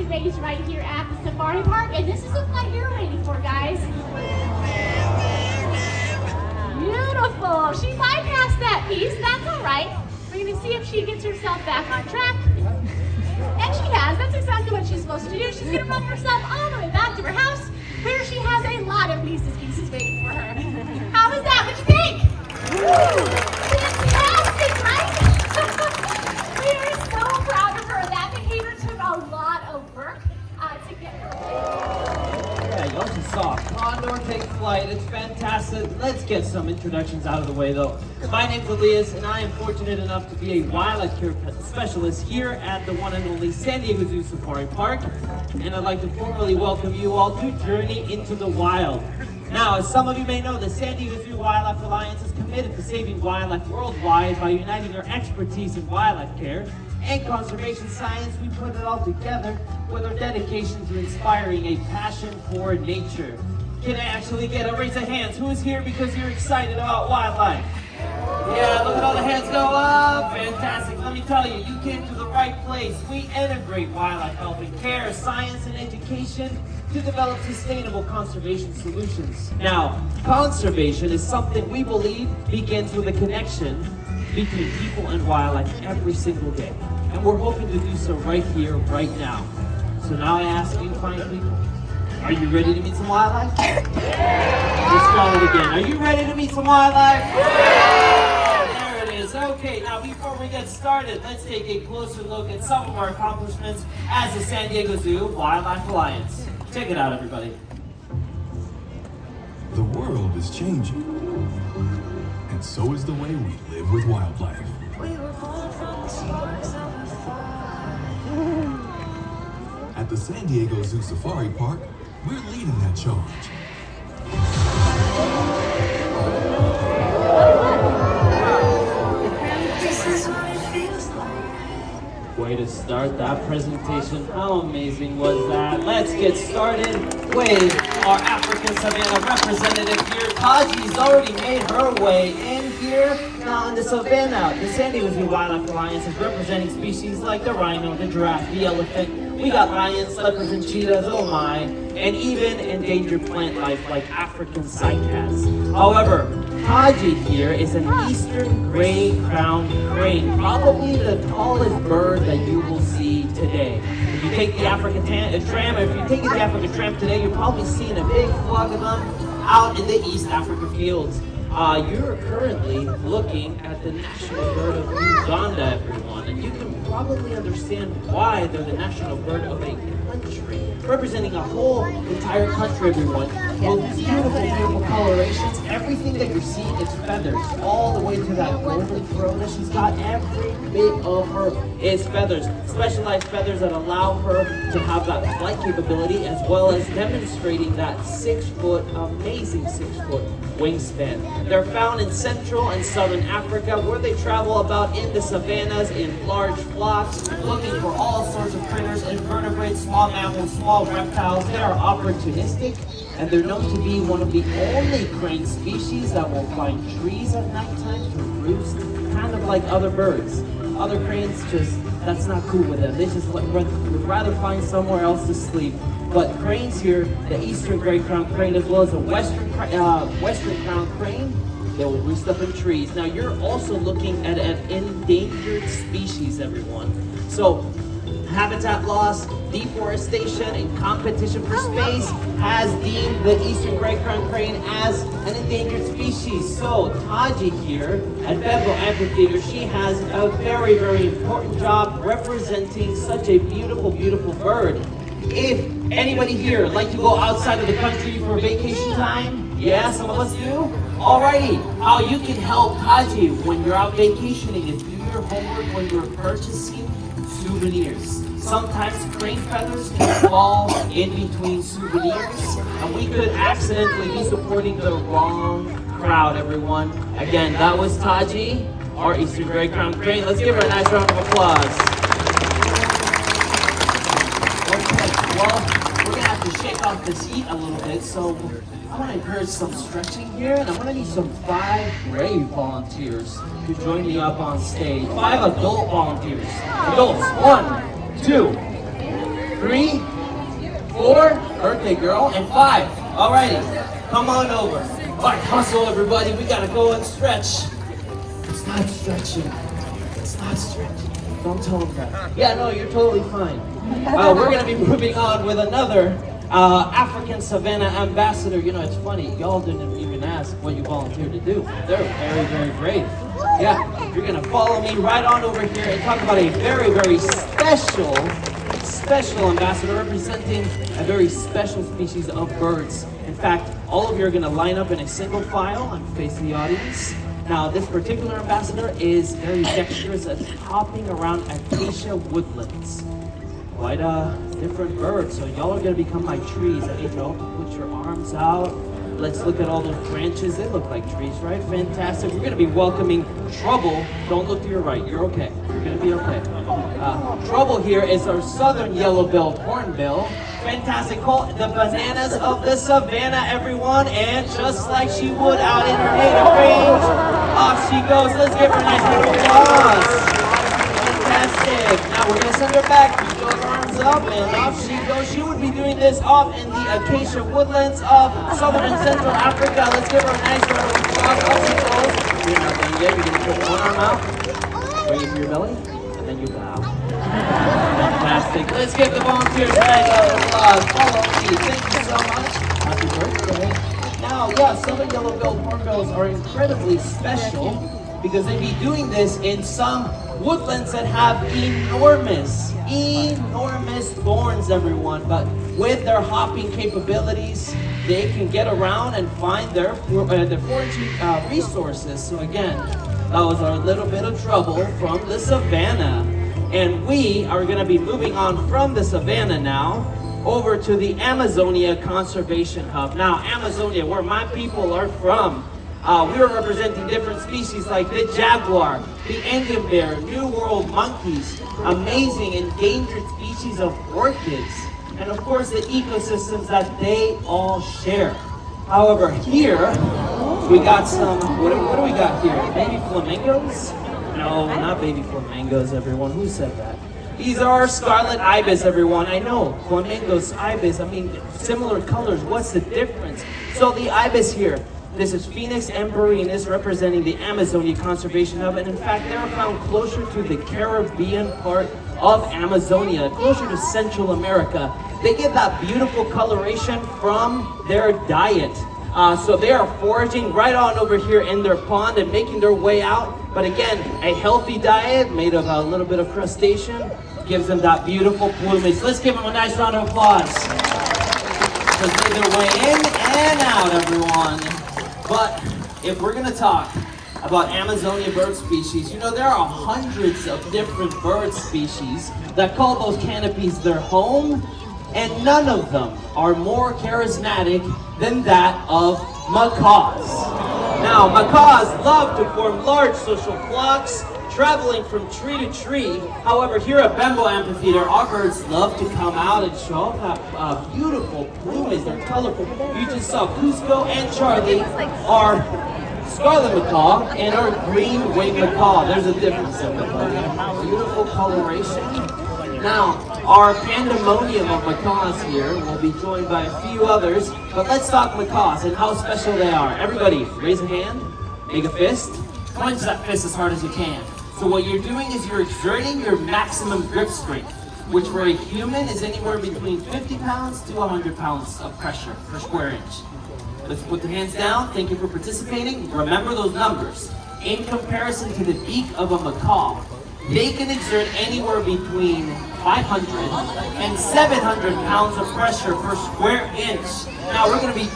raised right here at the Safari Park, and this is the flight you're waiting for, guys. Beautiful. She bypassed that piece. That's all right. We're going to see if she gets herself back on track. And she has. That's exactly what she's supposed to do. She's going to run herself all the way back to her house, where she has a lot of pieces waiting for her. How was that? What'd you think? Fantastic, right? We are so proud of her. That behavior took a lot of work to get her. Yeah, y'all just saw Condor take flight. It's fantastic. Let's get some introductions out of the way, though. My name's Elias, and I am fortunate enough to be a wildlife care specialist here at the one and only San Diego Zoo Safari Park. And I'd like to formally welcome you all to Journey into the Wild. Now, as some of you may know, the San Diego Zoo Wildlife Alliance is committed to saving wildlife worldwide by uniting our expertise in wildlife care and conservation science. We put it all together with our dedication to inspiring a passion for nature. Can I actually get a raise of hands? Who is here because you're excited about wildlife? Yeah, look at all the hands go up. Fantastic. Let me tell you, you came to the right place. We integrate wildlife health and care, science, and education to develop sustainable conservation solutions. Now, conservation is something we believe begins with a connection between people and wildlife every single day. And we're hoping to do so right here, right now. So now I ask you fine people, are you ready to meet some wildlife? Let's try it again. Are you ready to meet some wildlife? There it is. Okay, now before we get started, let's take a closer look at some of our accomplishments as the San Diego Zoo Wildlife Alliance. Check it out, everybody. The world is changing, and so is the way we live with wildlife. We were born from the sparks of a fire. At the San Diego Zoo Safari Park, we're leading that charge. This is what it feels like. Way to start that presentation. How amazing was that? Let's get started with our African Savannah representative here. Taji's already made her way in here. Now in the Savannah, the San Diego Zoo Wildlife Alliance is representing species like the rhino, the giraffe, the elephant. We got lions, leopards, and cheetahs, oh my, and even endangered plant life like African cycads. However, Taji here is an eastern gray-crowned crane, probably the tallest bird that you will see today. If you take the African tram, if you take the African tram today, you're probably seeing a big flock of them out in the East Africa fields. You're currently looking at the national bird of Uganda, everyone, and you can probably understand why they're the national bird of a country, representing a whole entire country, everyone. Well, these beautiful, beautiful colorations, everything that you're seeing is feathers, all the way to that golden throat that she's got. Every bit of her is feathers, specialized feathers that allow her to have that flight capability, as well as demonstrating that 6-foot, amazing 6-foot wingspan. They're found in Central and Southern Africa, where they travel about in the savannas in large flocks, looking for all sorts of critters, invertebrates, small mammals, small reptiles. They are opportunistic, and they're known to be one of the only crane species that will climb trees at nighttime to roost, kind of like other birds. Other cranes that's not cool with them. They just would rather find somewhere else to sleep. But cranes here, the eastern gray-crowned crane as well as the western crowned crane, they will roost up in trees. Now you're also looking at an endangered species, everyone. So habitat loss, deforestation, and competition for space has deemed the eastern gray-crowned crane as an endangered species. So Taji here at Bedwell Amphitheater, she has a very, very important job representing such a beautiful, beautiful bird. If anybody here like to go outside of the country for vacation time, yeah, some of us do. Alrighty, how you can help Taji when you're out vacationing is do your homework when you're purchasing souvenirs. Sometimes crane feathers can fall in between souvenirs, and we could accidentally be supporting the wrong crowd, everyone. Again, that was Taji, our Eastern Gray-crowned crane. Let's give her a nice round of applause. Okay, well, we're gonna have to shake off this heat a little bit, so I want to encourage some stretching here, and I'm going to need some 5 brave volunteers to join me up on stage. 5 adult volunteers. Adults, 1, 2, 3, 4, birthday girl, and 5. Alrighty, come on over. Alright, hustle everybody, we gotta go and stretch. It's not stretching. It's not stretching. Don't tell them that. Yeah, no, you're totally fine. We're gonna be moving on with another African Savannah ambassador. You know, it's funny, y'all didn't even ask what you volunteered to do. They're very, very brave. Yeah, you're gonna follow me right on over here and talk about a very, very special ambassador representing a very special species of birds. In fact, all of you are gonna line up in a single file and face the audience. Now, this particular ambassador is very dexterous at hopping around acacia woodlands. Quite a different bird, so y'all are gonna become my trees. I need y'all to put your arms out. Let's look at all those branches. They look like trees, right? Fantastic. We're gonna be welcoming Trouble. Don't look to your right, you're okay. You're gonna be okay. Trouble here is our southern yellow-billed hornbill. Fantastic. Call the bananas of the savannah, everyone. And just like she would out in her native range, off she goes. Let's give her a nice round of applause. Fantastic. Now we're gonna send her back. Keep those arms up and off she goes. She would be doing this off in the acacia woodlands of southern and central Africa. Let's give her a nice round of applause. Off she goes. You're not done yet. You're gonna put one arm out, bring it to your belly, and then you bow. Fantastic. Let's give the volunteers a nice round of applause. Follow me. Thank you so much. Happy birthday. Now, yeah, southern yellow-billed hornbills are incredibly special because they'd be doing this in some woodlands that have enormous thorns, everyone. But with their hopping capabilities, they can get around and find their foraging resources. So again, that was our little bit of Trouble from the savannah. And we are going to be moving on from the savannah now over to the Amazonia Conservation Hub. Now, Amazonia, where my people are from, we are representing different species like the jaguar, the Andean bear, New World monkeys, amazing endangered species of orchids, and of course the ecosystems that they all share. However, here we got some, what do we got here? Baby flamingos? No, not baby flamingos, everyone. Who said that? These are our scarlet ibis, everyone. I know, flamingos, ibis, I mean, similar colors. What's the difference? So the ibis here, this is Phoenix emberinus representing the Amazonia Conservation Hub, and in fact, they're found closer to the Caribbean part of Amazonia, closer to Central America. They get that beautiful coloration from their diet. So they are foraging right on over here in their pond and making their way out. But again, a healthy diet made of a little bit of crustacean gives them that beautiful plumage. Let's give them a nice round of applause. Just made their way in and out, everyone. But if we're gonna talk about Amazonia bird species, you know, there are hundreds of different bird species that call those canopies their home, and none of them are more charismatic than that of macaws. Now, macaws love to form large social flocks, traveling from tree to tree. However, here at Bembo Amphitheater, our birds love to come out and show off that beautiful plumage. They're colorful. You just saw Cusco and Charlie, our scarlet macaw, and our green winged macaw. There's a difference in them. Beautiful coloration. Now, our pandemonium of macaws here will be joined by a few others, but let's talk macaws and how special they are. Everybody, raise a hand, make a fist, clench that fist as hard as you can. So what you're doing is you're exerting your maximum grip strength, which for a human is anywhere between 50 pounds to 100 pounds of pressure per square inch. Let's put the hands down. Thank you for participating. Remember those numbers. In comparison to the beak of a macaw, they can exert anywhere between 500 and 700 pounds of pressure per square inch. Now we're going to be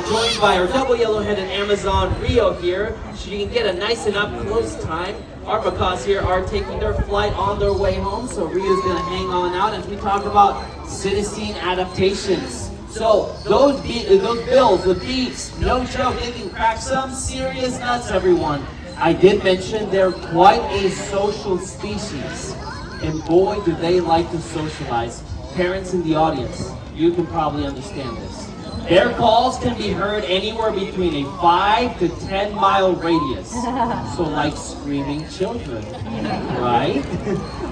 joined by our double yellow-headed Amazon, Rio here. So you can get a nice and up-close time. Our macaws here are taking their flight on their way home, so Rio's going to hang on out as we talk about citizen adaptations. So those bills, the beaks, no joke, they can crack some serious nuts, everyone. I did mention they're quite a social species, and boy, do they like to socialize. Parents in the audience, you can probably understand this. Their calls can be heard anywhere between a 5 to 10 mile radius. So like screaming children, right?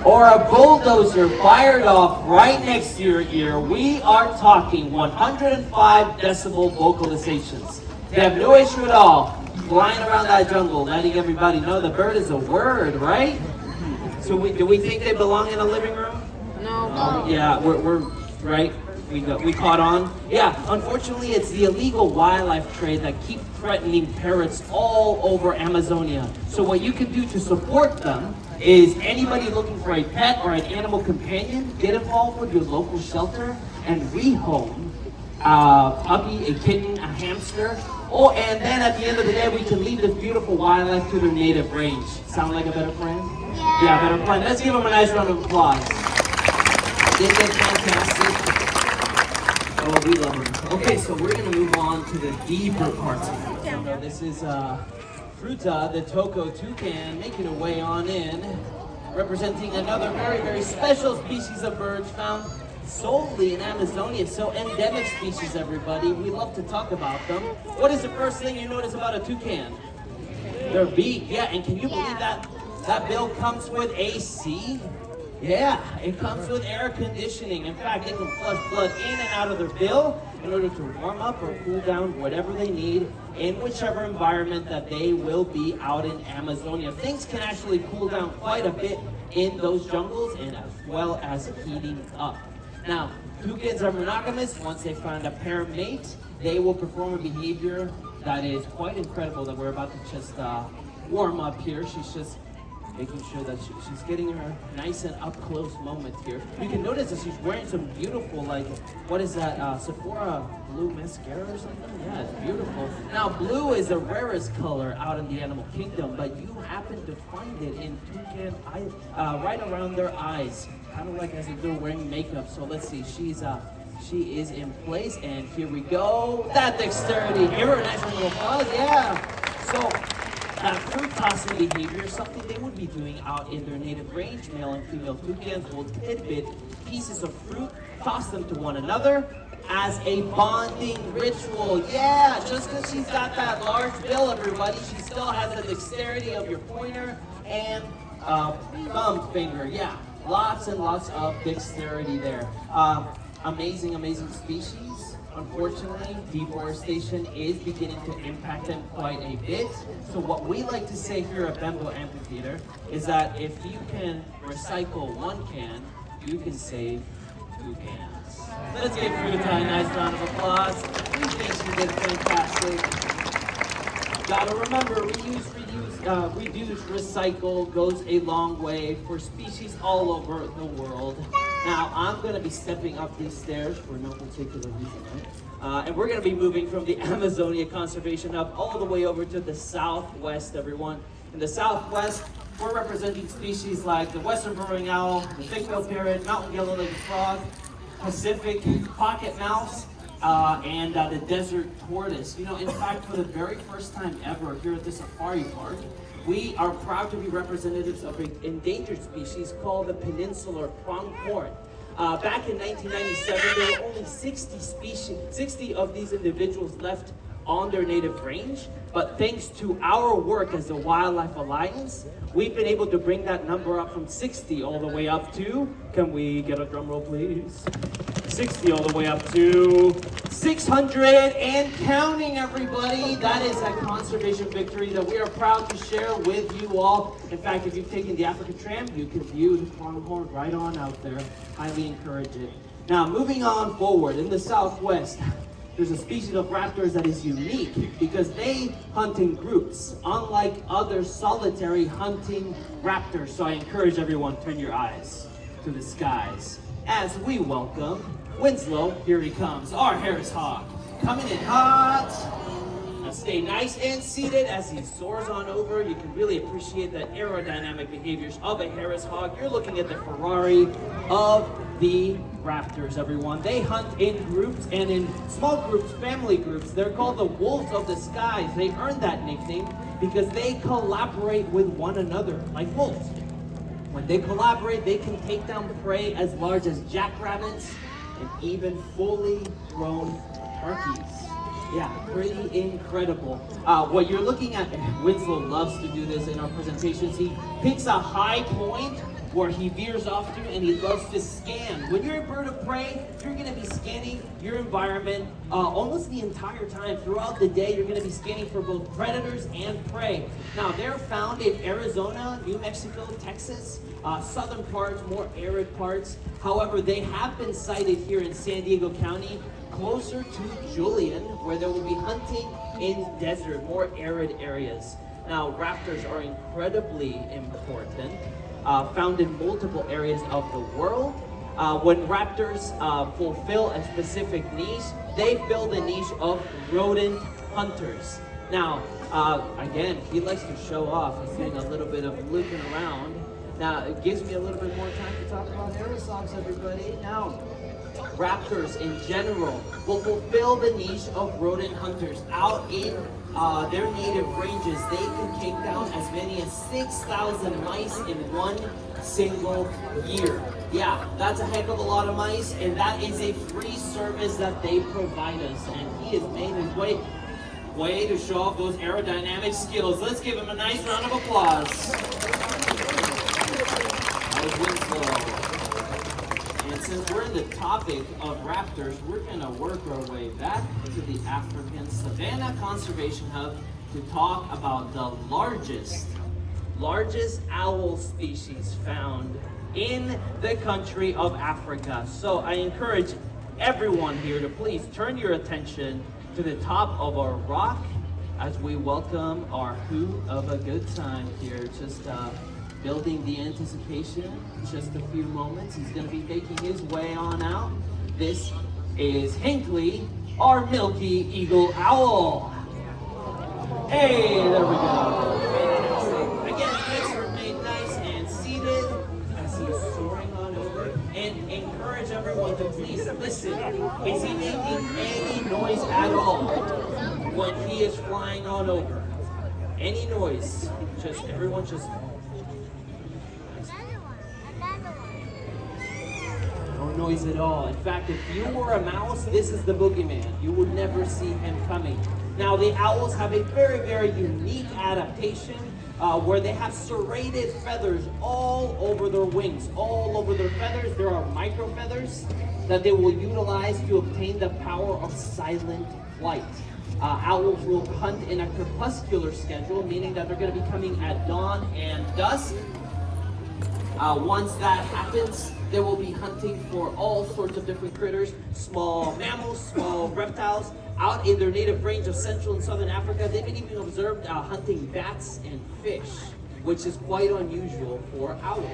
Or a bulldozer fired off right next to your ear. We are talking 105 decibel vocalizations. They have no issue at all flying around that jungle, letting everybody know the bird is a word, right? So do we think they belong in a living room? No. Yeah, we're right. We caught on. Yeah, unfortunately, it's the illegal wildlife trade that keeps threatening parrots all over Amazonia. So what you can do to support them is anybody looking for a pet or an animal companion, get involved with your local shelter and rehome a puppy, a kitten, a hamster. Oh, and then at the end of the day, we can leave this beautiful wildlife to their native range. Sound like a better plan? Yeah, better plan. Let's give them a nice round of applause. They did fantastic. Oh, we love them. Okay, so we're going to move on to the deeper parts of the jungle. This is Fruta, the Toko toucan, making her way on in, representing another very, very special species of birds found solely in Amazonia. So endemic species, everybody. We love to talk about them. What is the first thing you notice about a toucan? Their beak. Yeah, and can you believe that bill comes with AC? Yeah, it comes with air conditioning. In fact, they can flush blood in and out of their bill in order to warm up or cool down whatever they need in whichever environment that they will be out in Amazonia. Things can actually cool down quite a bit in those jungles and as well as heating up. Now, toucans are monogamous. Once they find a pair mate, they will perform a behavior that is quite incredible that we're about to just warm up here. She's just making sure that she's getting her nice and up close moment here. You can notice that she's wearing some beautiful, like, what is that, Sephora blue mascara or something? Yeah, it's beautiful. Now, blue is the rarest color out in the animal kingdom, but you happen to find it in toucan right around their eyes, kind of like as if they're wearing makeup. So let's see, she is in place, and here we go. That dexterity. Give her a nice little applause, yeah. So, fruit tossing behavior is something they would be doing out in their native range. Male and female toucans will tidbit pieces of fruit, toss them to one another as a bonding ritual. Yeah, just because she's got that large bill, everybody, she still has the dexterity of your pointer and thumb finger. Yeah, lots and lots of dexterity there. Amazing, amazing species. Unfortunately, deforestation is beginning to impact them quite a bit. So what we like to say here at Bembo Amphitheater is that if you can recycle one can, you can save 2 cans. Let's give Fruta a nice round of applause. We think she did fantastic. Gotta remember, reduce, recycle goes a long way for species all over the world. Now, I'm going to be stepping up these stairs for no particular reason, right? And we're going to be moving from the Amazonia Conservation Hub all the way over to the Southwest, everyone. In the Southwest, we're representing species like the Western Burrowing Owl, the thick-billed parrot, mountain yellow-legged frog, Pacific pocket mouse, and the desert tortoise. You know, in fact, for the very first time ever here at the safari park, we are proud to be representatives of an endangered species called the peninsular pronghorn. Back in 1997, there were only 60 of these individuals left on their native range, but thanks to our work as the Wildlife Alliance, we've been able to bring that number up from 60 all the way up to, can we get a drum roll please? 60 all the way up to 600 and counting, everybody. That is a conservation victory that we are proud to share with you all. In fact, if you've taken the Africa Tram, you can view the pronghorn right on out there. Highly encourage it. Now, moving on forward, in the Southwest, there's a species of raptors that is unique because they hunt in groups, unlike other solitary hunting raptors. So I encourage everyone, turn your eyes to the skies as we welcome Winslow. Here he comes, our Harris hawk, coming in hot. Now stay nice and seated as he soars on over. You can really appreciate the aerodynamic behaviors of a Harris hawk. You're looking at the Ferrari of the raptors, everyone. They hunt in groups and in small groups, family groups. They're called the wolves of the skies. They earned that nickname because they collaborate with one another like wolves. When they collaborate, they can take down prey as large as jackrabbits and even fully grown turkeys. Yeah, pretty incredible. What you're looking at, Winslow loves to do this in our presentations. He picks a high point where he veers off to, and he loves to scan. When you're a bird of prey, you're gonna be scanning your environment almost the entire time. Throughout the day, you're gonna be scanning for both predators and prey. Now, they're found in Arizona, New Mexico, Texas, southern parts, more arid parts. However, they have been sighted here in San Diego County, closer to Julian, where they will be hunting in desert, more arid areas. Now, raptors are incredibly important, found in multiple areas of the world. When raptors fulfill a specific niche, they fill the niche of rodent hunters. Now, again, he likes to show off. He's doing a little bit of looking around. Now, it gives me a little bit more time to talk about aerosols, everybody. Now, raptors in general will fulfill the niche of rodent hunters. Out in their native ranges, they can take down as many as 6,000 mice in one single year. Yeah, that's a heck of a lot of mice, and that is a free service that they provide us. And he has made his way to show off those aerodynamic skills. Let's give him a nice round of applause. That was Winslow. And since we're in the topic of raptors, we're gonna work our way back to the African Savannah Conservation Hub to talk about the largest owl species found in the country of Africa. So I encourage everyone here to please turn your attention to the top of our rock as we welcome our hoot of a good time here. Just building the anticipation, just a few moments. He's gonna be making his way on out. This is Hinckley, our milky eagle owl. Hey, there we go. Again, please remain nice and seated as he's soaring on over. And encourage everyone to please listen. Is he making any noise at all when he is flying on over? Any noise? Just everyone just. No noise at all. In fact, if you were a mouse, this is the boogeyman. You would never see him coming. Now, the owls have a very, very unique adaptation where they have serrated feathers all over their wings, all over their feathers. There are micro feathers that they will utilize to obtain the power of silent flight. Owls will hunt in a crepuscular schedule, meaning that they're going to be coming at dawn and dusk. Once that happens, they will be hunting for all sorts of different critters, small mammals, small reptiles. Out in their native range of Central and Southern Africa, they've been even observed hunting bats and fish, which is quite unusual for owls.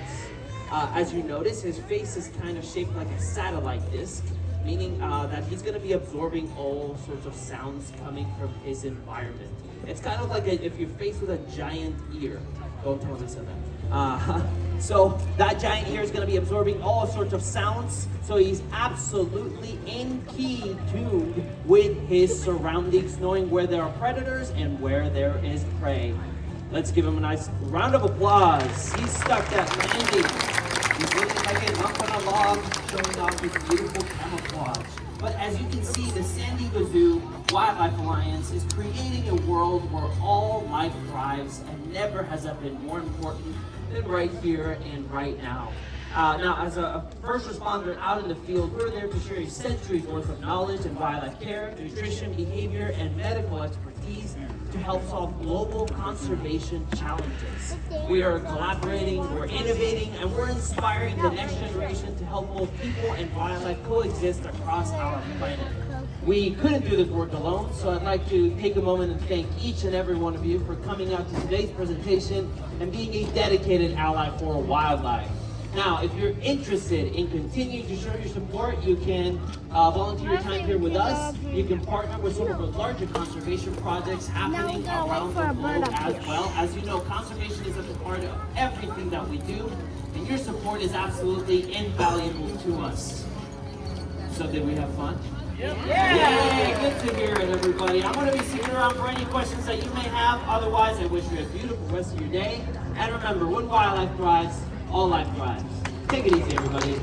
As you notice, his face is kind of shaped like a satellite disc, meaning that he's going to be absorbing all sorts of sounds coming from his environment. It's kind of like if you're faced with a giant ear. Don't tell me so that. So that giant ear is going to be absorbing all sorts of sounds. So he's absolutely in key tuned with his surroundings, knowing where there are predators and where there is prey. Let's give him a nice round of applause. He's stuck that landing. He's looking like a lump on a log, showing off his beautiful camouflage. But as you can see, the San Diego Zoo Wildlife Alliance is creating a world where all life thrives, and never has that been more important than right here and right now. Now, as a first responder out in the field, we're there to share a century's worth of knowledge in wildlife care, nutrition, behavior, and medical expertise to help solve global conservation challenges. We are collaborating, we're innovating, and we're inspiring the next generation to help both people and wildlife coexist across our planet. We couldn't do this work alone, so I'd like to take a moment and thank each and every one of you for coming out to today's presentation and being a dedicated ally for wildlife. Now, if you're interested in continuing to show your support, you can volunteer your time here with us. You can partner with some of the larger conservation projects happening around the globe as well. As you know, conservation is at the heart of everything that we do, and your support is absolutely invaluable to us. So did we have fun? Yeah, good to hear it, everybody. I'm going to be sticking around for any questions that you may have. Otherwise, I wish you a beautiful rest of your day. And remember, when wildlife thrives, all life thrives. Take it easy, everybody.